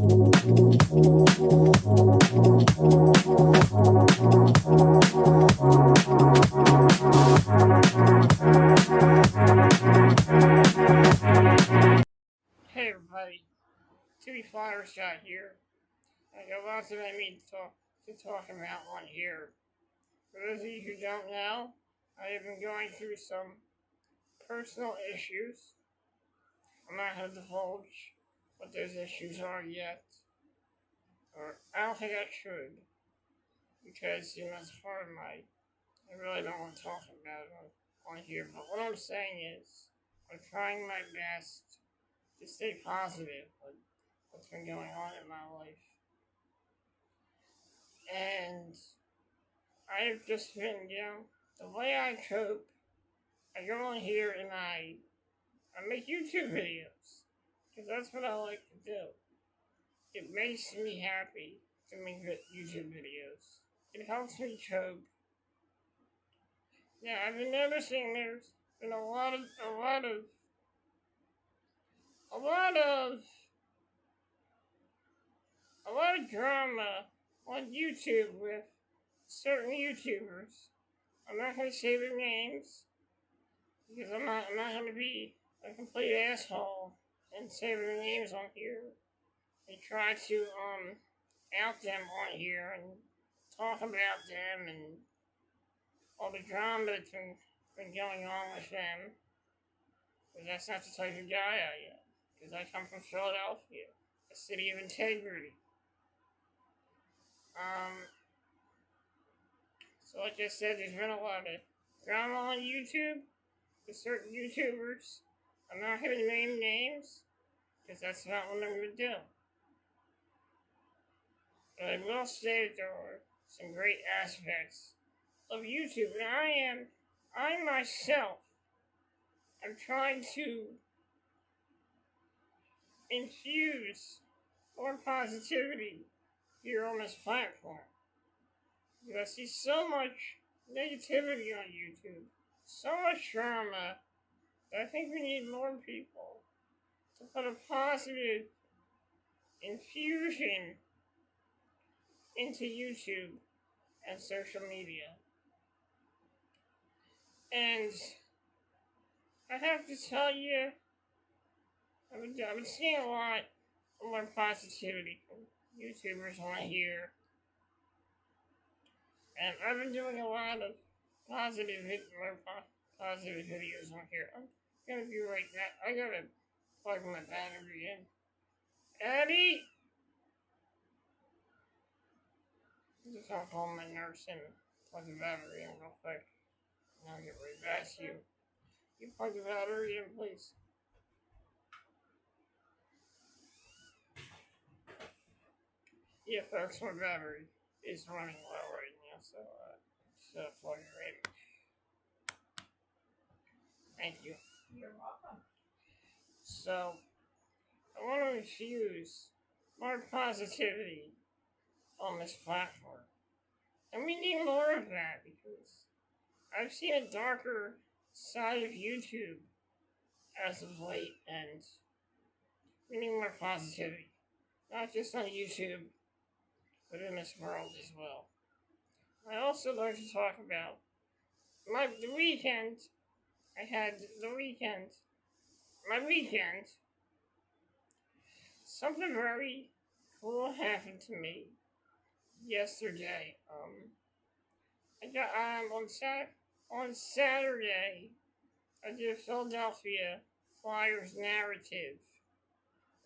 Hey everybody, Timmy Flowershot here. I got lots of to talk about on here. For those of you who don't know, I have been going through some personal issues. I'm not going to divulge what those issues are yet, or I don't think I should, because it's part of my. I really don't want to talk about it on here. But what I'm saying is, I'm trying my best to stay positive with what's been going on in my life. And I've just been, the way I cope, I go on here and I make YouTube videos. Because that's what I like to do. It makes me happy to make YouTube videos. It helps me cope. Yeah, I've been noticing there's been a lot of drama on YouTube with certain YouTubers. I'm not going to say their names because I'm not going to be a complete asshole and say their names on here. They try to out them on here and talk about them and all the drama that's been going on with them. But that's not the type of guy I am. Because I come from Philadelphia, a city of integrity. So like I said, there's been a lot of drama on YouTube with certain YouTubers. I'm not going to name names, because that's not what I'm going to do. But I will say that there are some great aspects of YouTube, and I myself, am trying to infuse more positivity here on this platform. Because I see so much negativity on YouTube, so much drama, that I think we need more people to put a positive infusion into YouTube and social media. And I have to tell you, I've been seeing a lot more positivity from YouTubers on here. And I've been doing a lot of positive videos on here. I'm gonna be right back. I gotta plug my battery in. Eddie! Just I'll call my nurse and plug the battery in real quick. And I'll get right back to you. You plug the battery in, please. Yeah, folks, my battery is running low right now, so just plug it right in. Thank you. You're welcome. So, I want to infuse more positivity on this platform. And we need more of that because I've seen a darker side of YouTube as of late, and we need more positivity. Not just on YouTube, but in this world as well. I also like to talk about the weekend. My weekend, something very cool happened to me yesterday. I got on Saturday. I did a Philadelphia Flyers narrative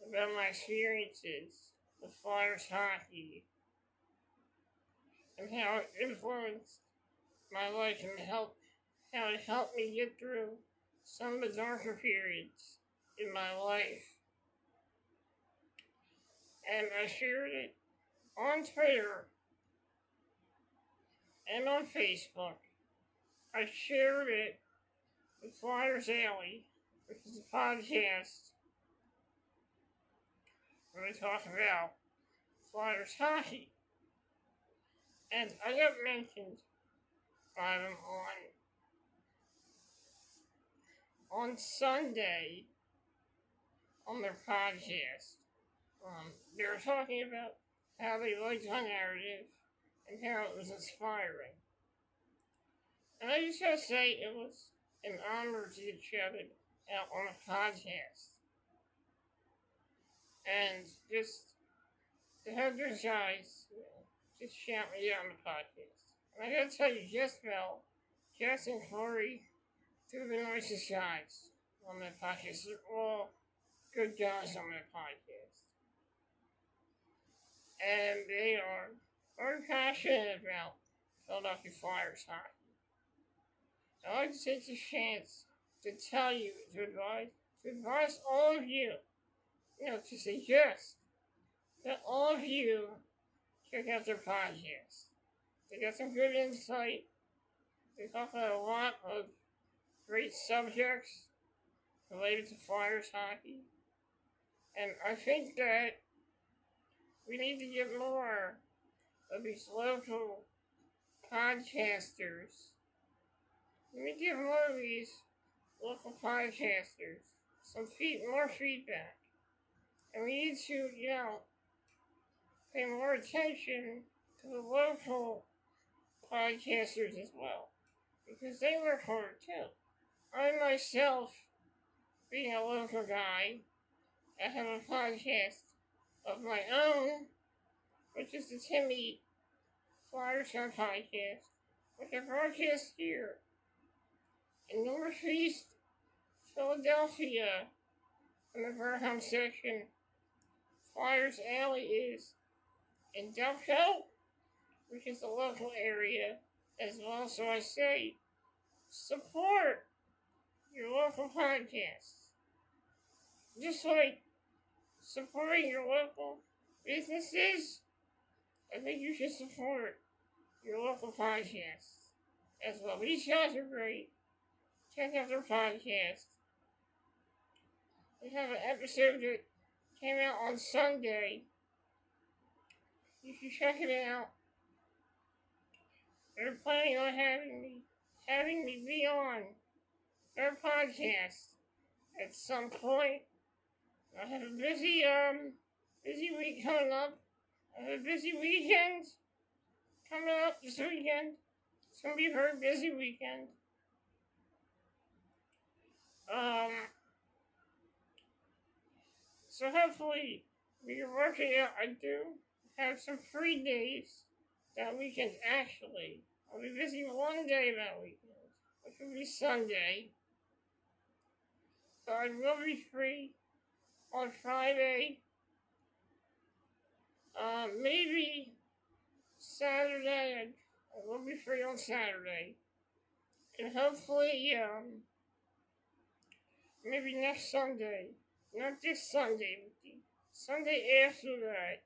about my experiences with Flyers hockey and how it influenced my life and how it helped me get through some of the darker periods in my life. And I shared it on Twitter and on Facebook. I shared it with Flyers Alley, which is a podcast where we talk about Flyers hockey. And I got mentioned by them on Sunday on their podcast They were talking about how they liked our narrative and how it was inspiring. And I just gotta say, it was an honor to get shouted out on a podcast. And just to have those guys just shout me out on the podcast. And I gotta tell you, Jezebel, Jess, and Corey, two of the nicest guys on that podcast. They're all good guys on that podcast. And they are very passionate about Philadelphia Flyers hockey. I'd like to take this chance to tell you, to advise all of you, to suggest that all of you check out their podcast. They got some good insight. They talk about a lot of great subjects related to Flyers hockey. And I think that we need to get more of these local podcasters. We need to get more of these local podcasters more feedback. And we need to, pay more attention to the local podcasters as well. Because they work hard too. I myself, being a local guy, I have a podcast of my own, which is the Timmy Flyers podcast, which I broadcast here in Northeast Philadelphia in the Burham section. Flyers Alley is in Delco, which is the local area as well. So I say, support your local podcasts. Just like supporting your local businesses, I think you should support your local podcasts as well. These guys are great. Check out their podcast. They have an episode that came out on Sunday. You should check it out. They're planning on having me be on their podcast at some point. I have a busy week coming up. I have a busy weekend coming up this weekend. It's gonna be a very busy weekend. So hopefully we can work it out. I do have some free days that weekend actually. I'll be busy one day that weekend, which will be Sunday. So I will be free on Friday. Maybe Saturday. I will be free on Saturday. And hopefully, maybe next Sunday. Not this Sunday, but the Sunday after that,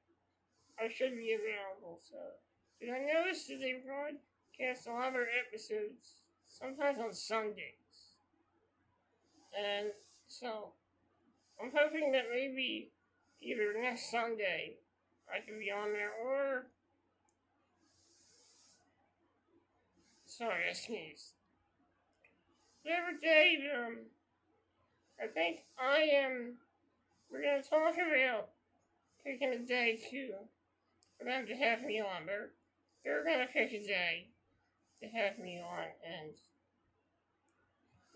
I should be available. So, did I notice that they broadcast a lot of their episodes sometimes on Sundays? And so, I'm hoping that maybe either next Sunday I can be on there, or sorry, I sneezed. Whatever day, I think we're gonna talk about picking a day for them to have me on. They're gonna pick a day to have me on, and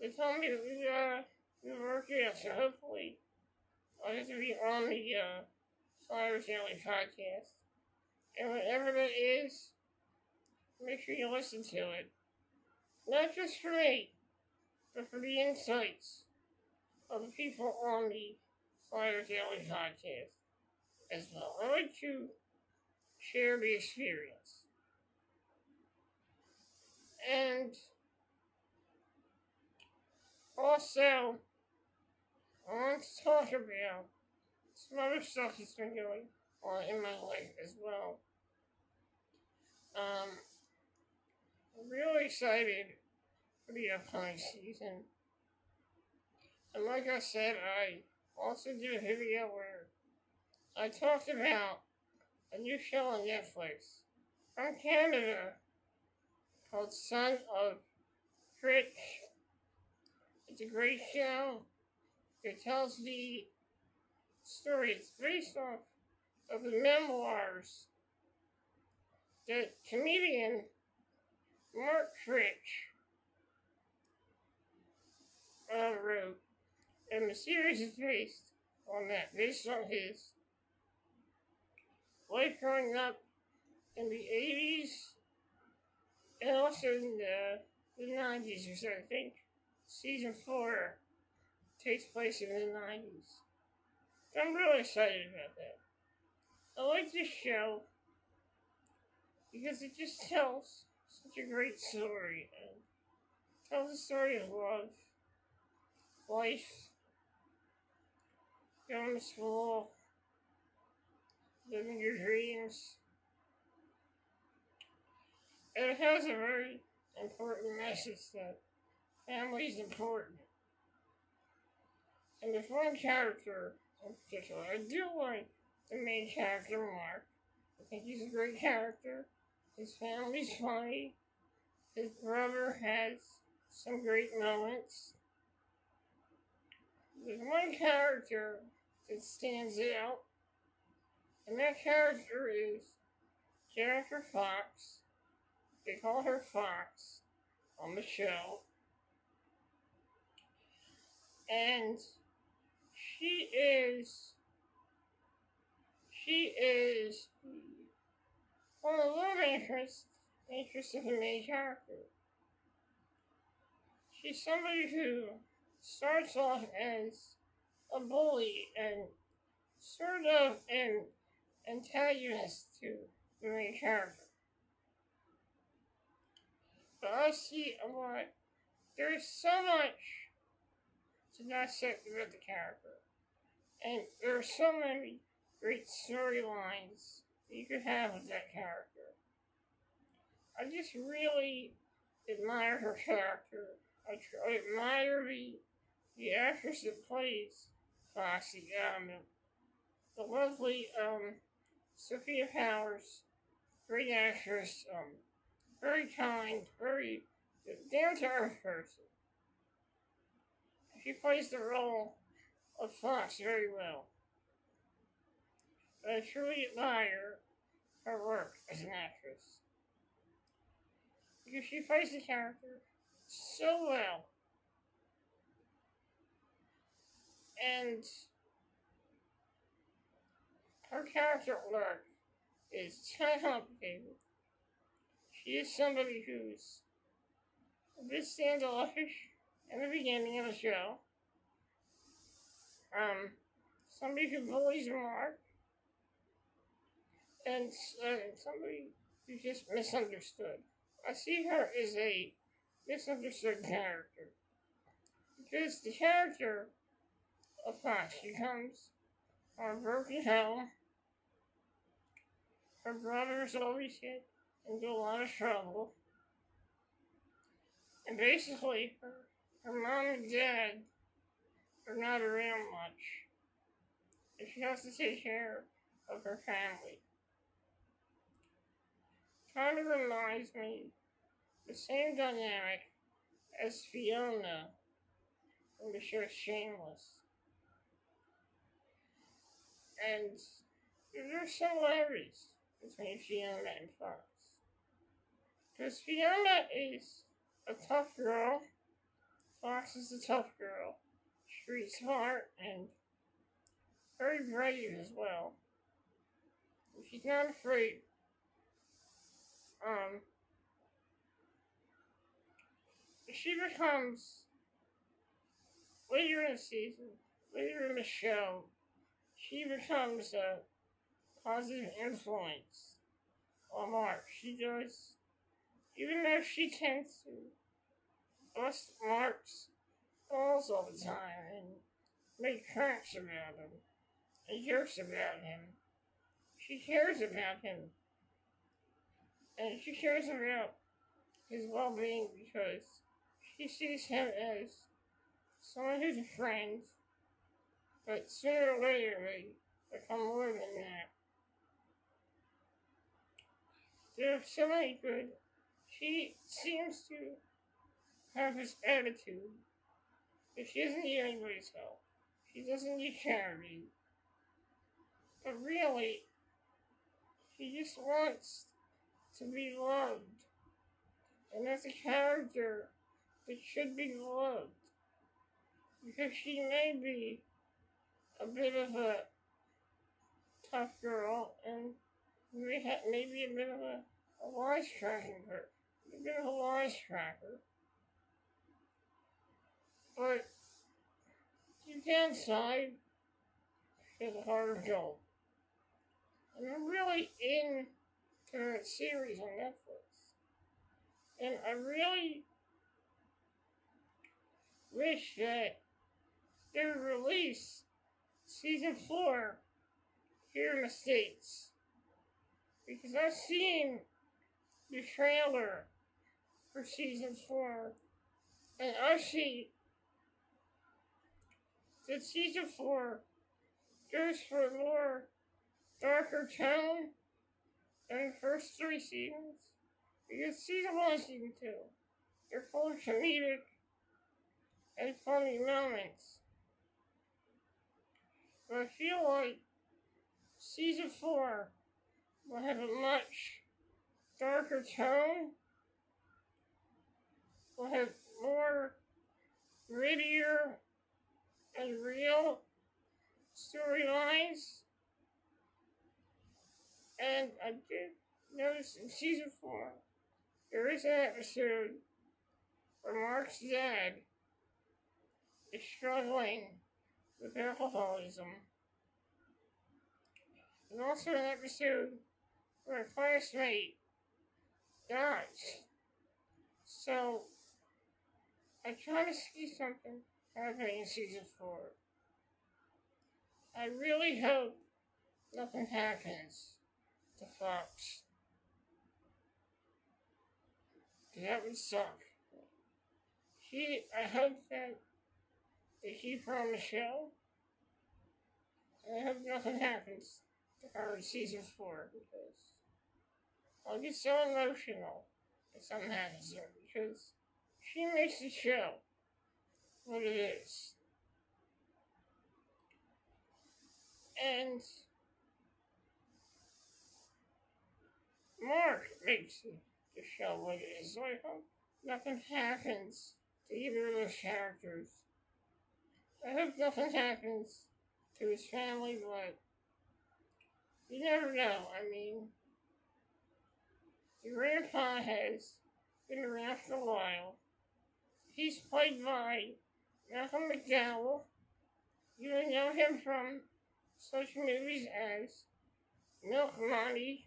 they told me that we work it out, so hopefully I'll get to be on the Flyers Alley podcast. And whatever that is, make sure you listen to it. Not just for me, but for the insights of the people on the Flyers Alley podcast as well. I like to share the experience. And also, I want to talk about some other stuff that's been going on in my life as well. I'm really excited for the upcoming season. And like I said, I also did a video where I talked about a new show on Netflix from Canada called Son of Critch. It's a great show. It tells the story. It's based off of the memoirs that comedian Mark Fritch wrote, and the series is based on his life growing up in the 80s and also in the 90s or so. I think season 4 takes place in the 90s. So I'm really excited about that. I like this show because it just tells such a great story and tells a story of love, life, going to school, living your dreams. And it has a very important message that family is important. And there's one character in particular. I do like the main character, Mark. I think he's a great character. His family's funny. His brother has some great moments. There's one character that stands out, and that character is Jennifer Fox. They call her Fox on the show. And she is one of the love interest of the main character. She's somebody who starts off as a bully and sort of an antagonist to the main character. But I see a lot. There's so much to dissect about the character. And there are so many great storylines that you could have with that character. I just really admire her character. I admire the actress that plays Foxy, the lovely Sophia Powers, great actress, very kind, very down to earth person. She plays the role of Fox very well. I truly admire her work as an actress because she plays the character so well. And her character arc is kind of complicated. She is somebody who's a bit standoffish in the beginning of the show. Somebody who bullies Mark. And somebody who's just misunderstood. I see her as a misunderstood character. Because the character of Fox, she comes from a broken home. Her brothers always get into a lot of trouble. And basically, her mom and dad are not around much. And she has to take care of her family. Kind of reminds me the same dynamic as Fiona from the show Shameless. And there are similarities between Fiona and Fox. Because Fiona is a tough girl, Fox is a tough girl, street smart, and very brave as well. She's not afraid. She becomes, later in the season, later in the show, she becomes a positive influence on Mark. She does, even though she tends to bust Mark's balls all the time and make cracks about him and jokes about him. She cares about him. And she cares about his well-being because she sees him as someone who's a friend, but sooner or later they become more than that. There are so many good. She seems to have this attitude that she doesn't need anybody's help. She doesn't need charity. But really, She just wants to be loved. And that's a character that should be loved. Because she may be a bit of a tough girl and maybe a bit of a wisecracking girl. A bit of a wisecracker. But deep down inside, she has a heart of gold. And I'm really into that series on Netflix. And I really wish that they would release season 4 here in the States. Because I've seen the trailer for season 4. And I see that season 4 goes for a more darker tone than the first 3 seasons. Because season 1 and season 2, they're full of comedic and funny moments. But I feel like season 4 will have a much darker tone, will have more grittier and real storylines. And I did notice in season 4, there is an episode where Mark's dad is struggling with alcoholism. And also an episode where a classmate dies. So, I try to see something happening in season 4. I really hope nothing happens to Fox. That would suck. I hope that they keep her on the show. And I hope nothing happens to her in season 4 because I'll get so emotional if something happens to her because she makes the show what it is. And Mark makes the show what it is. So I hope nothing happens to either of those characters. I hope nothing happens to his family, but you never know. I mean, the grandpa has been around for a while. He's played by Malcolm McDowell. You may know him from such movies as Milk Money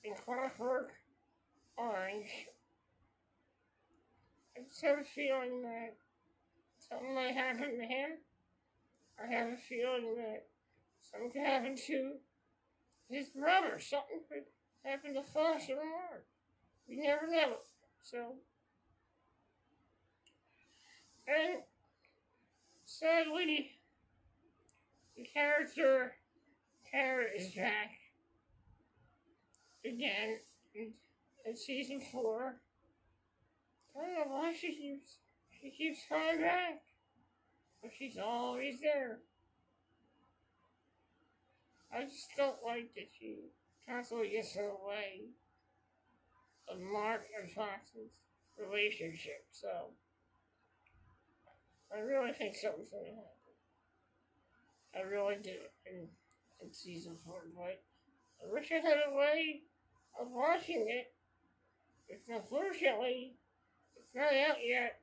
and Clockwork Orange. I just have a feeling that something might happen to him. I have a feeling that something could happen to his brother. Something could happen to Foster and Mark. We never know. So, and sadly, the character Tara is back again in season 4. I don't know why she keeps coming back, but she's always there. I just don't like that she constantly gets in the way of Mark and Fox's relationship, so I really think something's gonna happen. I really do in season 4, but I wish I had a way of watching it. It's unfortunately, it's not out yet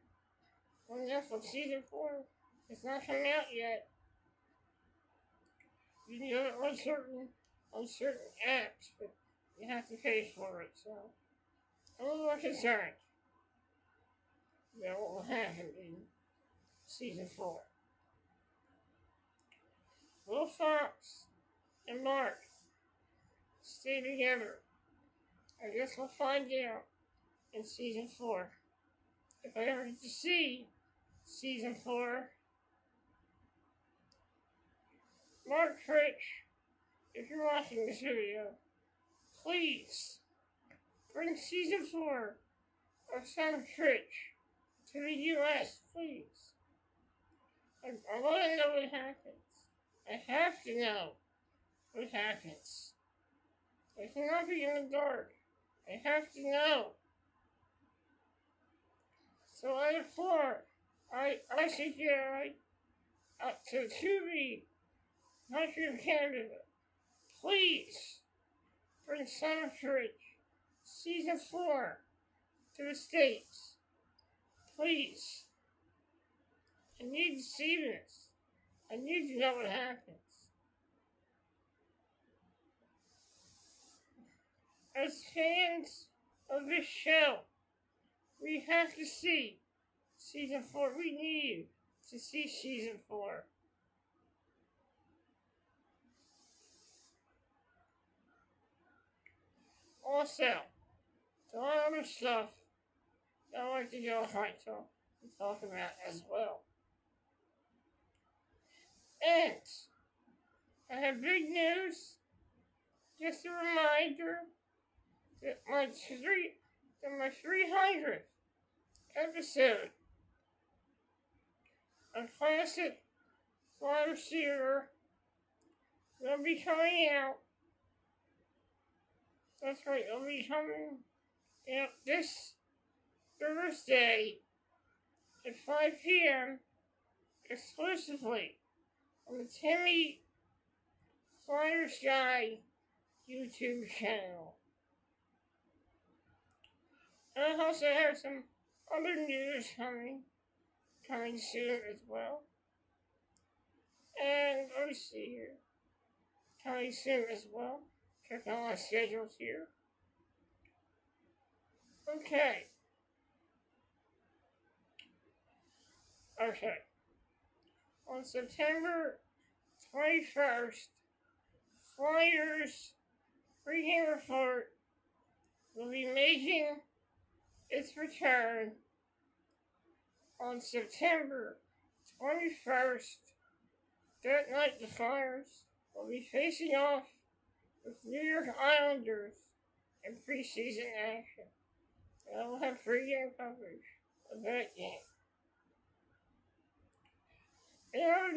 on Netflix. Season 4, it's not coming out yet. You can get it on certain apps, but you have to pay for it, so I'm a little concerned about what will happen in season 4. Will Fox and Mark stay together? I guess we'll find out in season 4. If I ever get to see season 4, Mark Fritch, if you're watching this video, please bring season 4 of Son of Fritch to the US, please. I want to know what happens. I have to know what happens. I cannot be in the dark. I have to know. So therefore, I suggest to the country of Canada, please bring Summer Church Season 4 to the States. Please. I need to see this. I need to know what happens. As fans of this show, we have to see Season 4. We need to see Season 4. Also, there are other stuff that I like to go and talk about as well. And I have big news. Just a reminder that my 300th episode of Classic Florida Theater will be coming out. That's right, it'll be coming out this Thursday at 5 p.m. exclusively on the Timmy Fluttershy YouTube channel. And I also have some other news coming soon as well. And let me see here. Coming soon as well. Check out my schedules here. Okay. On September 21st, Flyers Pregame Report will be making its return on September 21st. That night, the Flyers will be facing off with New York Islanders in preseason action. And I will have pregame coverage of that game. In other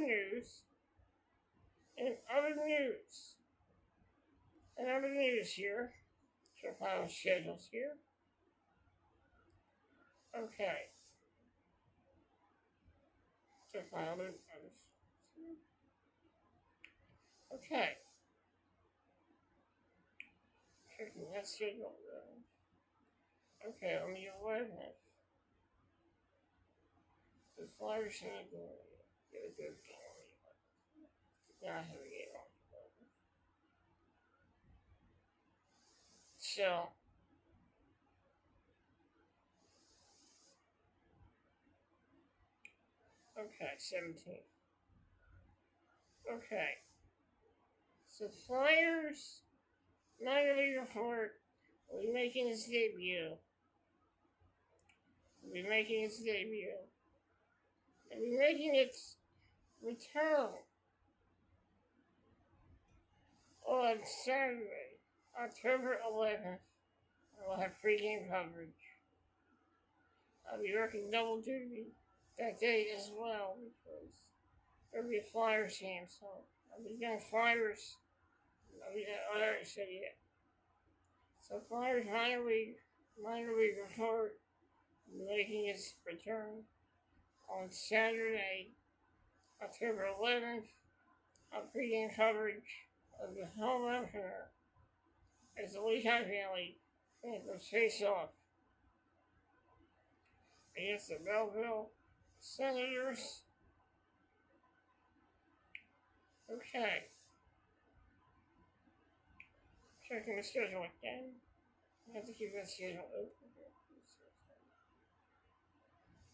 news here, check my schedules here. Okay. Check my other okay. Checking that schedule. Okay, on the 11th, the Flyers should get a good game on the 11th. Not have a game on the 11th. So, okay, 17th. Okay. So Flyers minor league report will be making its debut. And be making its return on Saturday, October 11th. I will have pregame coverage. I'll be working double duty that day as well because there'll be a Flyers game, so I'll be doing Flyers. I already said yeah. So Flyers minor league report making its return on Saturday, October 11th. On pregame coverage of the home opener as the Lehigh Valley Panthers face off against the Belleville Senators. Okay. Checking the schedule again. I have to keep that schedule open.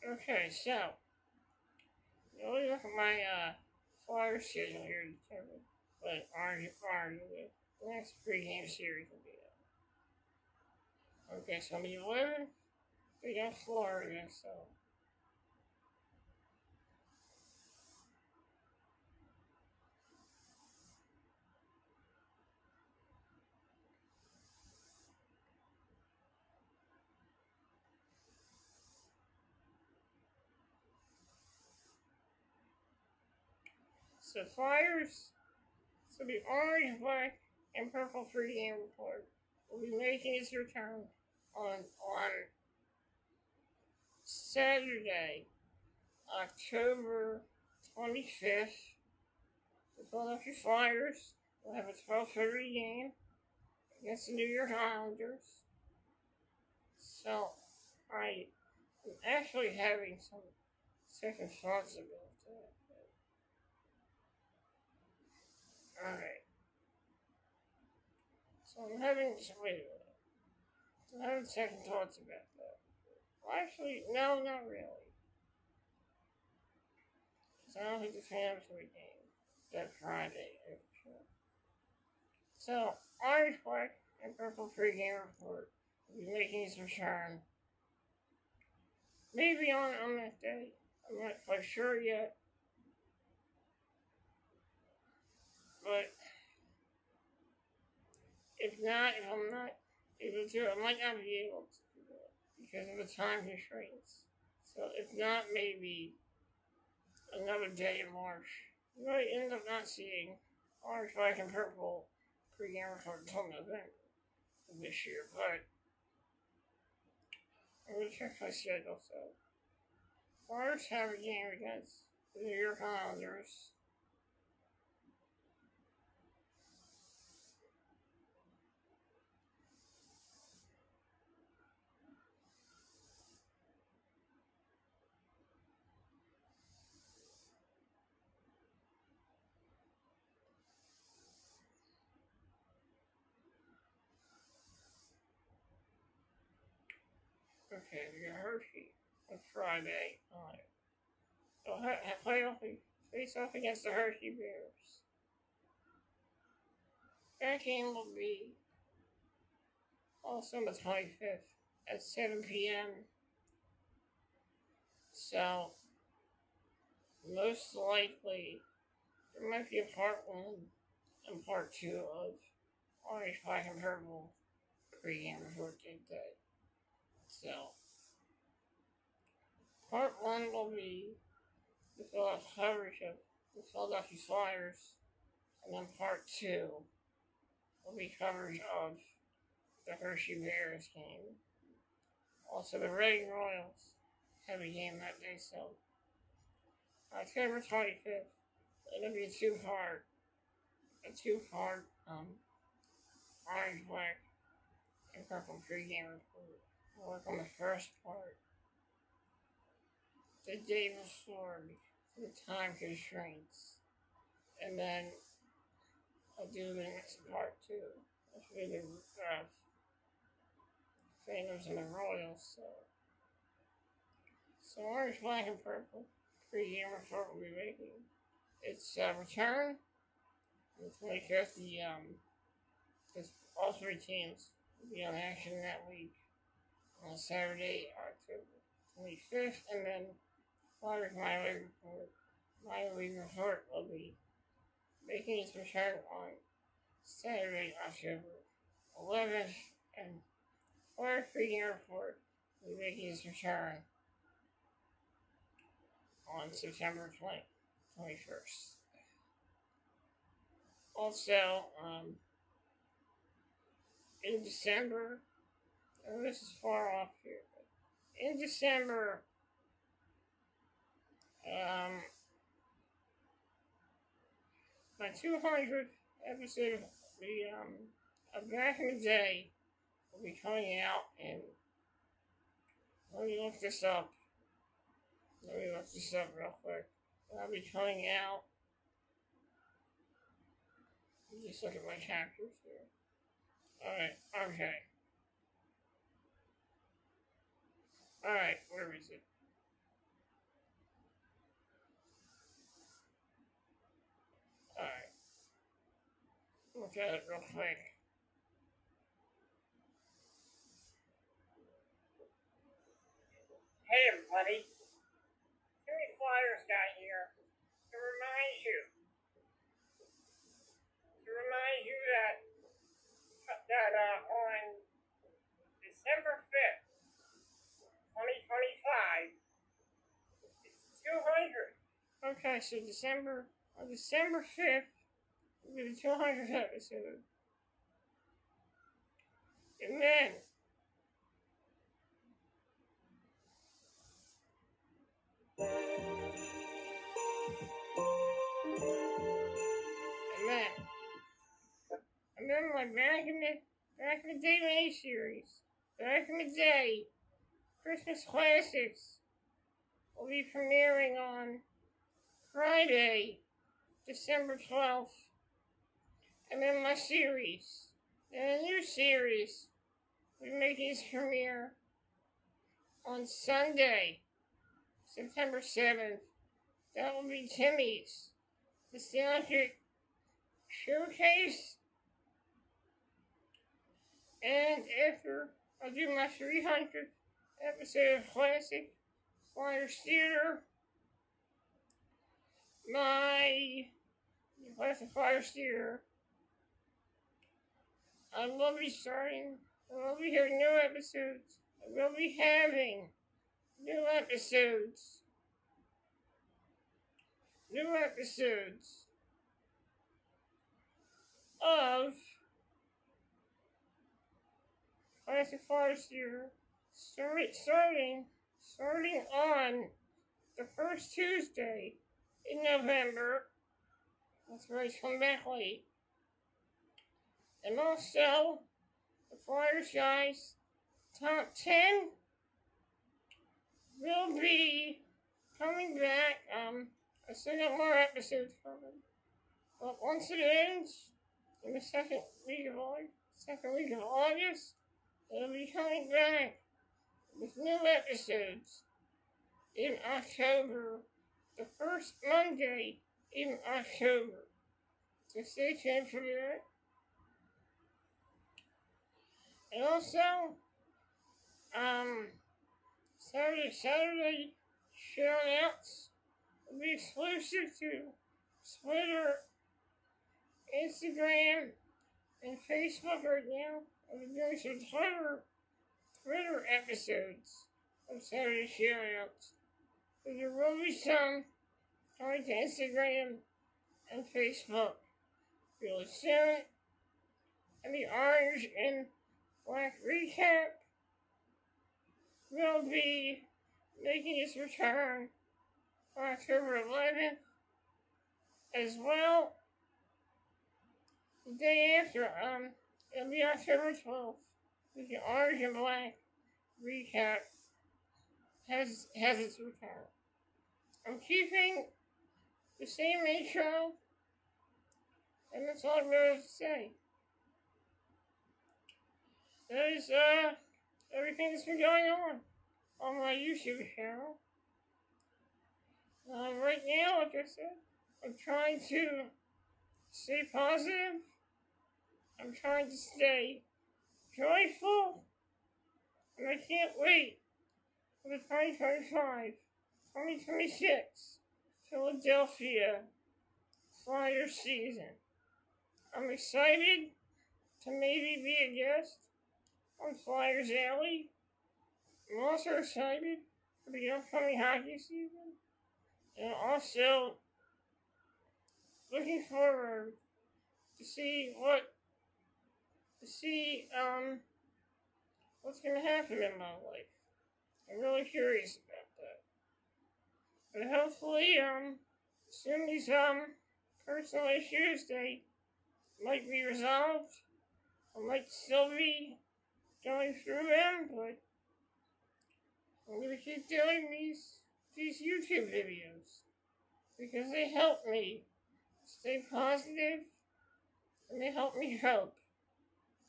Okay, so let me look at my Flyer schedule here to determine what the next pregame series will be. Okay, so on the 11th, they got Florida, so. So Flyers So the orange, black, and purple pregame report will be making its return on Saturday, October 25th. The Philadelphia Flyers will have a 12:30 game against the New York Islanders. So I am actually having some second thoughts about that. Alright. So I'm having second thoughts about that. Well, actually, no, not really. Because I don't think the fans will game that Friday. Actually. So, orange, black, and purple pregame report will be making its return. Maybe on that day. I'm not quite sure yet. But if I'm not able to, I might not be able to do that because of the time constraints. So if not, maybe another day in March. You might end up not seeing orange, black, and purple pregame report until November of this year, but I'm going to check my schedule. So, Flyers have a game against the New York Islanders. Okay, we got Hershey on Friday. Alright. They'll face off against the Hershey Bears. That game will be also on the 25th at 7 p.m. So, most likely, there might be a part 1 and part 2 of Orange, Black, and Purple pregame report day. So, part 1 will be the coverage of the Philadelphia Flyers, and then part 2 will be coverage of the Hershey Bears game. Also, the Reading Royals have a game that day, so October 25th, it'll be a two-part orange, black, and purple pregame report. We'll work on the first part the day before for the time constraints, and then I'll do the next part too. That's for the Phantoms and the Royals. So orange, black, and purple pregame report we'll be making. It's return. The 25th, all three teams will be on action that week on Saturday, October 25th, and then Flyers minor league report will be making its return on Saturday, October 11th, and Flyers pregame report will be making its return on September 21st. Also, in December, and this is far off here, but in December, my 200th episode of Back in the Day will be coming out, and let me look this up real quick. I'll be coming out. Just look at my chapters here. Alright, okay. Alright, where is it? Alright. Look at it real quick. Hey everybody. Jimmy Flyers guy here to remind you that on December 5th, 2025, it's 200. Okay, so December 5th, It'll be the 200th episode. Amen. Amen. I remember my back in the day miniseries. Back in the day, Christmas Classics will be premiering on Friday, December 12th. And then my series. Then a new series will be making its premiere on Sunday, September 7th. That will be Timmy's Nostalgic Showcase. And after I'll do my 300th episode of Classic Flyers Theater, my Classic Flyers Theater, I will be having new episodes. I will be having new episodes of Classic Flyers Theater starting on the first Tuesday in November. That's where I come back late. And also, the Flyers guys top 10 will be coming back. I still got more episodes from them. But once it ends, in the second week of August, it'll be coming back with new episodes in October, the first Monday in October. So stay tuned for that. And also, Saturday shout-outs will be exclusive to Twitter, Instagram, and Facebook right now. I'll be doing some Twitter episodes of Saturday shout-outs. But there will be some coming to Instagram and Facebook really soon. And the Orange and Black Recap will be making its return on October 11th as well. The day after, it'll be October 12th. The Orange and Black Recap has its return. I'm keeping the same intro, and that's all I'm going to say. That is, everything that's been going on my YouTube channel. Right now, like I said, I'm trying to stay positive. I'm trying to stay joyful. And I can't wait for the 2026 Philadelphia Flyers season. I'm excited to maybe be a guest on Flyers Alley. I'm also excited for the upcoming hockey season. And also looking forward to see what's going to happen in my life. I'm really curious about that. But hopefully, soon these, personal issues, they might be resolved. I might still be going through them, but I'm going to keep doing these YouTube videos because they help me stay positive and they help me cope.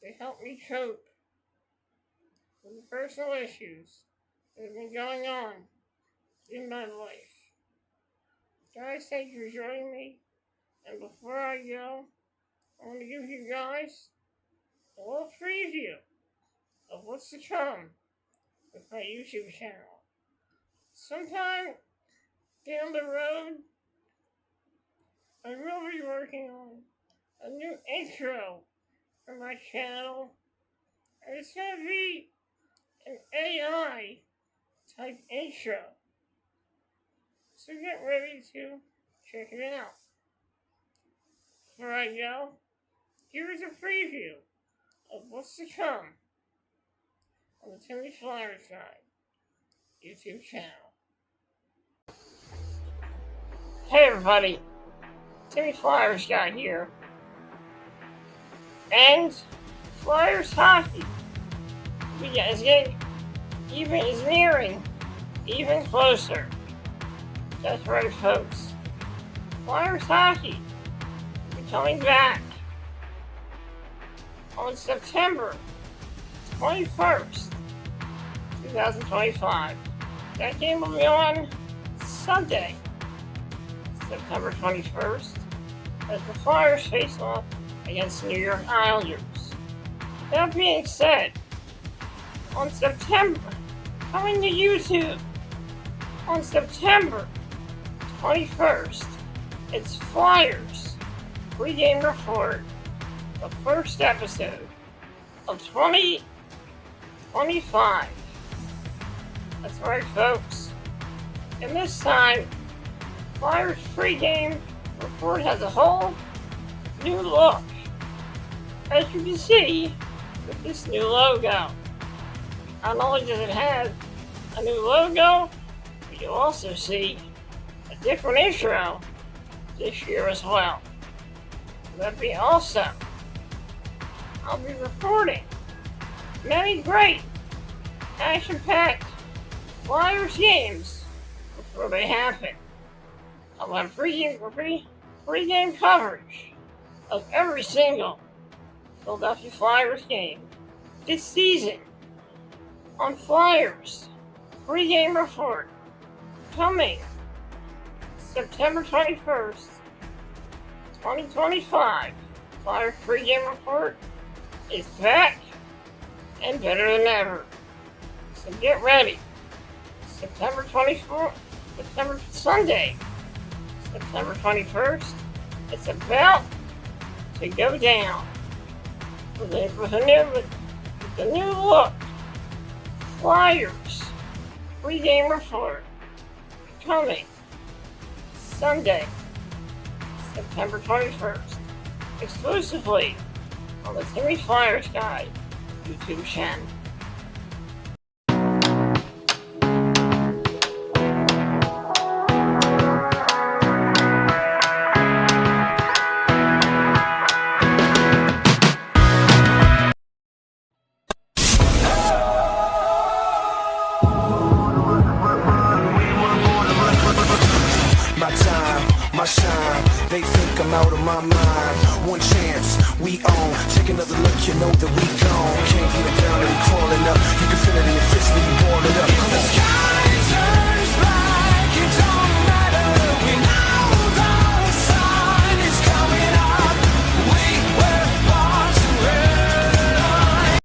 They help me cope with the personal issues that have been going on in my life. Guys, thank you for joining me. And before I go, I want to give you guys a little preview of what's to come with my YouTube channel. Sometime down the road, I will be working on a new intro for my channel. And it's going to be an AI type intro. So get ready to check it out. before I go, here's a preview of what's to come on the Timmy Flyers Guide YouTube channel. Hey everybody, Timmy Flyers Guide here. And Flyers hockey is nearing even closer. That's right, folks. Flyers hockey will be coming back on September 21st, 2025. That game will be on Sunday, September 21st, as the Flyers face off against New York Islanders. That being said, on September, coming to YouTube, on September 21st, it's Flyers pregame report, the first episode of 2025. That's right, folks. And this time, Flyers pregame report has a whole new look, as you can see with this new logo. Not only does it have a new logo, but you'll also see a different intro this year as well. That being also, I'll be reporting many great action-packed Flyers games before they happen. I'll have pregame coverage of every single Philadelphia Flyers game this season on Flyers pregame report coming September 21st, 2025. Flyers pregame report is back and better than ever. So get ready. September 24th, Sunday, September 21st, it's about to go down with the new look Flyers pregame report coming Sunday, September 21st, exclusively on the Timmy Flyers Guide YouTube channel. My shine, they think I'm out of my mind. One chance, we own. Take another look, you know that we gone. Can't get it down and we crawling up. You can feel it in your fist when you ball it up. The sky turns black, it don't matter. We know the sun is coming up. We were born to run.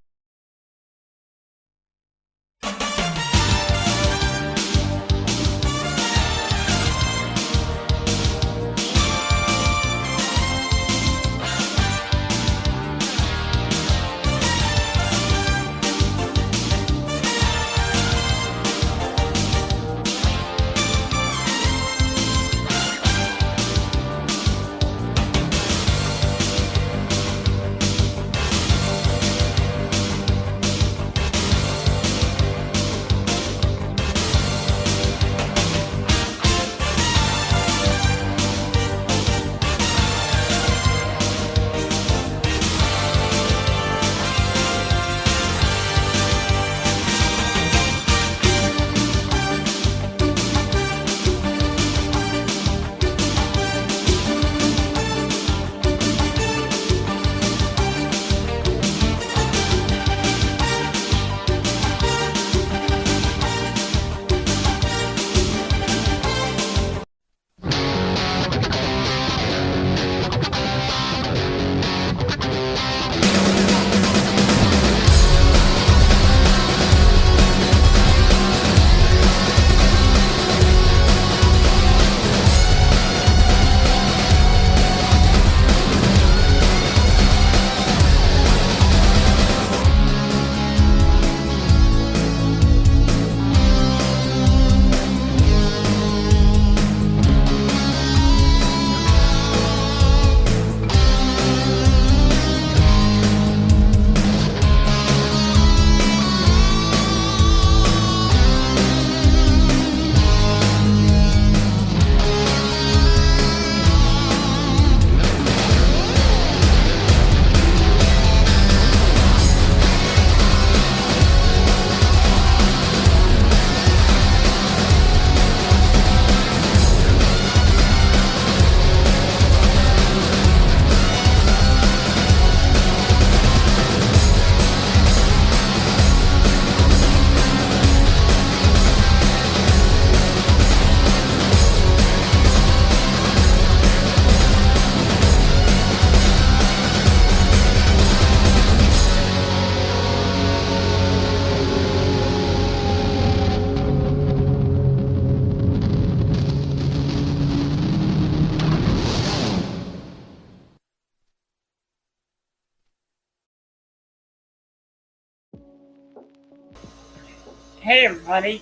Hey everybody,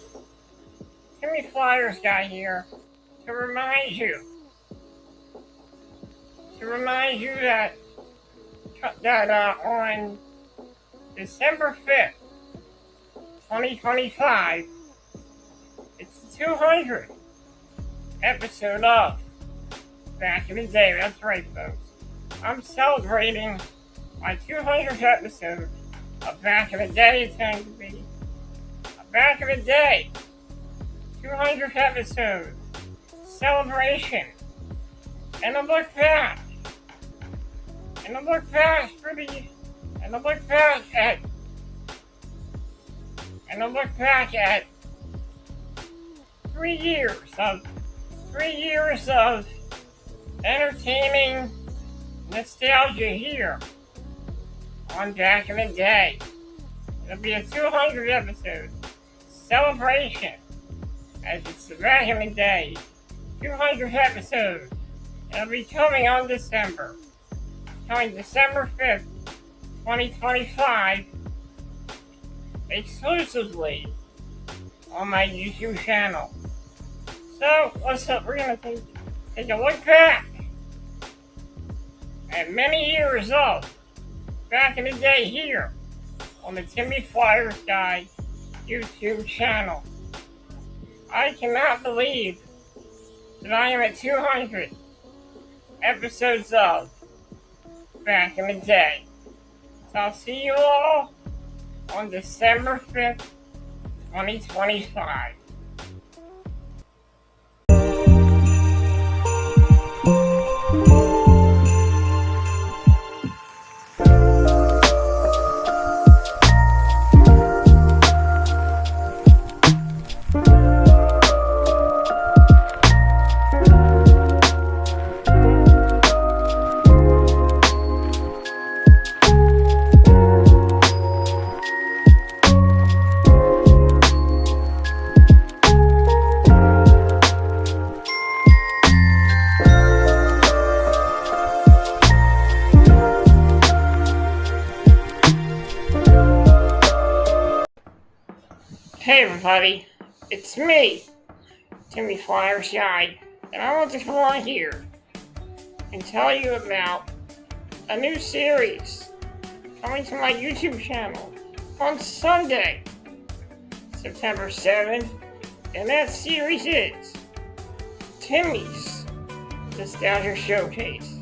Timmy Flyers guy here to remind you that on December 5th, 2025, it's the 200th episode of Back in the Day. That's right, folks. I'm celebrating my 200th episode of Back in the Day. It's going to be Back in the Day 200th episode celebration, and a look back at 3 years of entertaining nostalgia here on Back in the Day. It'll be a 200 episode celebration, as it's the Back in the Day 200th episode. It'll be coming December 5th, 2025, exclusively on my YouTube channel. So, we're going to take a look back at many years of Back in the Day here on the Timmy Flyers Guy YouTube channel. I cannot believe that I am at 200 episodes of Back in the Day. So I'll see you all on December 5th, 2025. Hey everybody, it's me, Timmy Flyers Guy, and I want to come on here and tell you about a new series coming to my YouTube channel on Sunday, September 7th, and that series is Timmy's Nostalgia Showcase.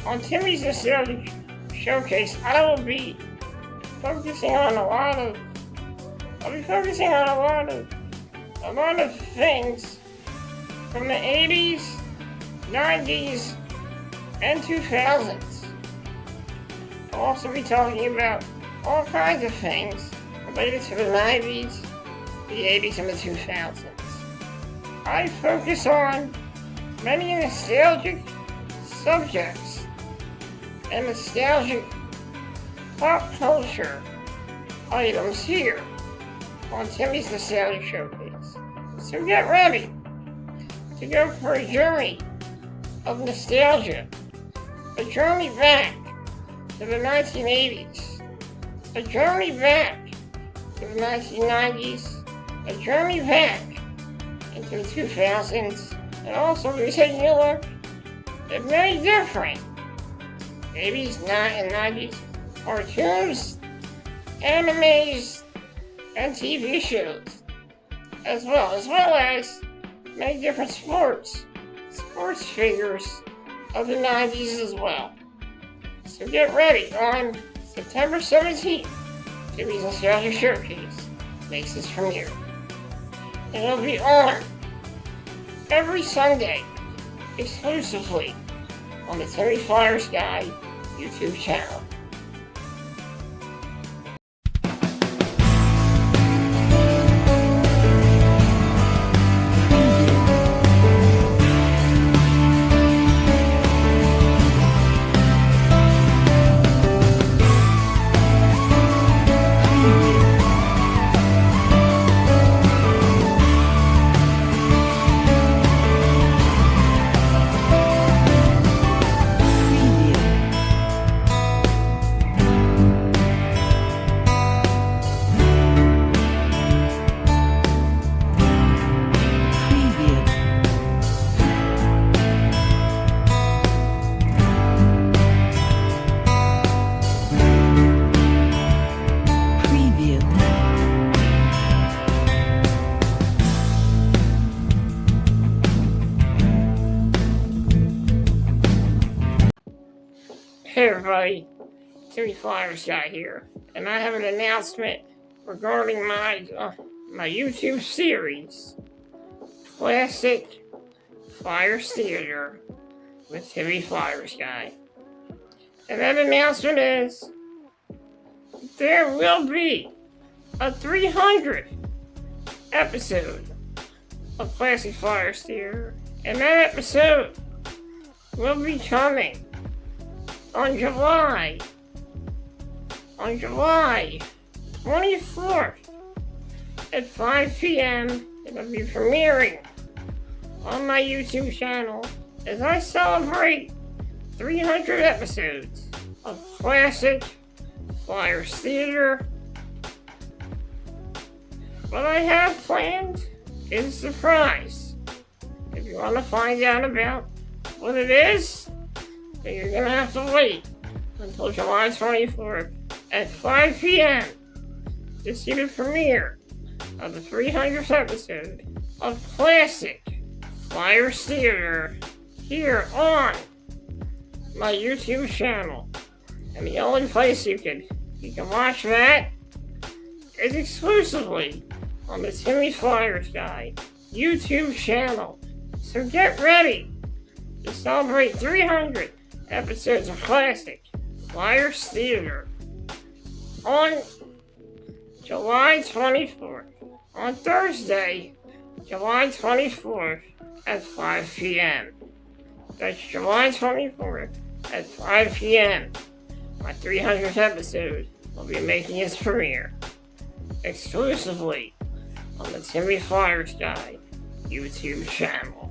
On Timmy's Nostalgia Showcase, I'll be focusing on a lot of things from the 80s, 90s, and 2000s. I'll also be talking about all kinds of things related to the 90s, the 80s, and the 2000s. I focus on many nostalgic subjects and nostalgic pop culture items here on Timmy's Nostalgia Showcase. So get ready to go for a journey of nostalgia, a journey back to the 1980s, a journey back to the 1990s, a journey back into the 2000s, and also be taking a look at many different 80s, and 90s cartoons, animes, and TV shows, as well as many different sports figures of the 90s as well. So get ready on September 17th, Timmy's Nostalgia Showcase makes its premiere. And it'll be on every Sunday, exclusively on the Timmy Flyers Guy YouTube channel. everybody, Timmy Flyersky here, and I have an announcement regarding my YouTube series, Classic Flyers Theater with Timmy Flyersky. And that announcement is, there will be a 300th episode of Classic Flyers Theater, and that episode will be coming on July 24th at 5 p.m. It'll be premiering on my YouTube channel as I celebrate 300 episodes of Classic Flyers Theater. What I have planned is a surprise. If you want to find out about what it is, then you're going to have to wait until July 24th at 5 p.m. to see the premiere of the 300th episode of Classic Flyers Theater here on my YouTube channel. And the only place you can watch that is exclusively on the Timmy Flyersky YouTube channel. So get ready to celebrate 300 episodes of Classic Flyers Theater on July 24th, on Thursday, July 24th at 5 p.m. That's July 24th at 5 p.m. My 300th episode will be making its premiere exclusively on the Timmy Flyersky YouTube channel.